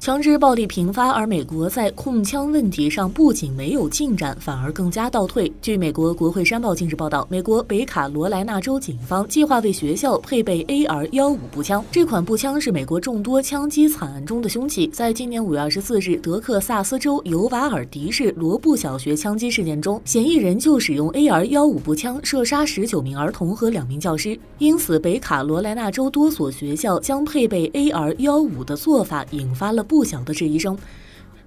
枪支暴力频发，而美国在控枪问题上不仅没有进展，反而更加倒退。据美国国会山报近日报道，美国北卡罗来纳州警方计划为学校配备 AR-15步枪。这款步枪是美国众多枪击惨案中的凶器。在今年5月24日，德克萨斯州尤瓦尔迪市罗布小学枪击事件中，嫌疑人就使用 AR-15步枪射杀19名儿童和2名教师。因此，北卡罗来纳州多所学校将配备 AR-15的做法引发了不小的质疑声。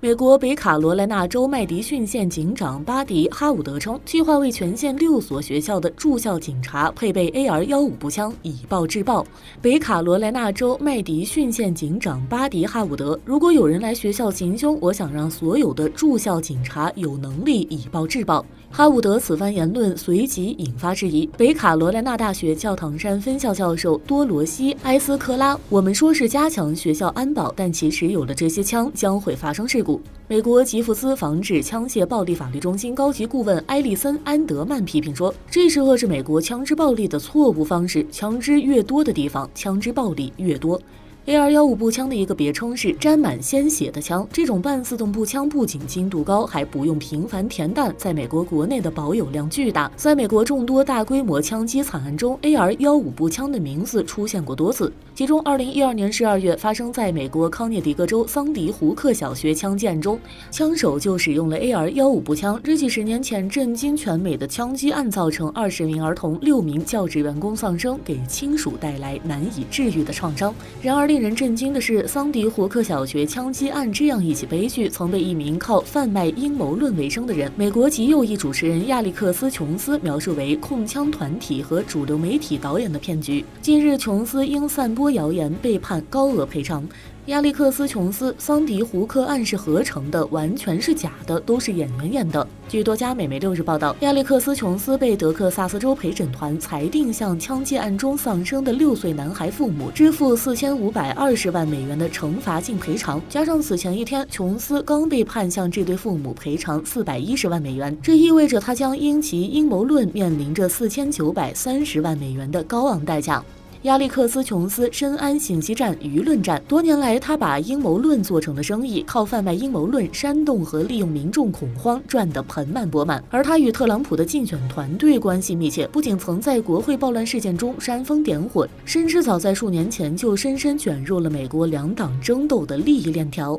美国北卡罗来纳州麦迪逊县警长巴迪·哈伍德称，计划为全县6所学校的驻校警察配备 AR-15步枪，以暴制暴。北卡罗来纳州麦迪逊县警长巴迪·哈伍德：如果有人来学校行凶，我想让所有的驻校警察有能力以暴制暴。哈伍德此番言论随即引发质疑。北卡罗来纳大学教堂山分校教授多罗西·埃斯克拉：我们说是加强学校安保，但其实有了这些枪将会发生事故。美国吉福斯防治枪械暴力法律中心高级顾问埃利森·安德曼批评说，这是遏制美国枪支暴力的错误方式，枪支越多的地方，枪支暴力越多。AR-15步枪的一个别称是沾满鲜血的枪。这种半自动步枪不仅精度高，还不用频繁填弹，在美国国内的保有量巨大。在美国众多大规模枪击惨案中 ，AR-15步枪的名字出现过多次。其中，2012年12月发生在美国康涅狄格州桑迪胡克小学枪击案中，枪手就使用了 AR-15步枪。这起10年前震惊全美的枪击案，造成20名儿童、6名教职员工丧生，给亲属带来难以治愈的创伤。然而，令人震惊的是，桑迪胡克小学枪击案这样一起悲剧，曾被一名靠贩卖阴谋论为生的人——美国极右翼主持人亚历克斯·琼斯描述为控枪团体和主流媒体导演的骗局。近日，琼斯因散播谣言被判高额赔偿。亚历克斯·琼斯：桑迪胡克案是合成的，完全是假的，都是演员演的。据多家美媒6日报道，亚历克斯·琼斯被德克萨斯州陪审团裁定向枪击案中丧生的6岁男孩父母支付4520万美元的惩罚性赔偿，加上此前一天琼斯刚被判向这对父母赔偿410万美元，这意味着他将因其阴谋论面临着4930万美元的高昂代价。亚历克斯·琼斯深谙信息战、舆论战，多年来他把阴谋论做成了生意，靠贩卖阴谋论、煽动和利用民众恐慌赚得盆满钵满。而他与特朗普的竞选团队关系密切，不仅曾在国会暴乱事件中煽风点火，甚至早在数年前就深深卷入了美国两党争斗的利益链条。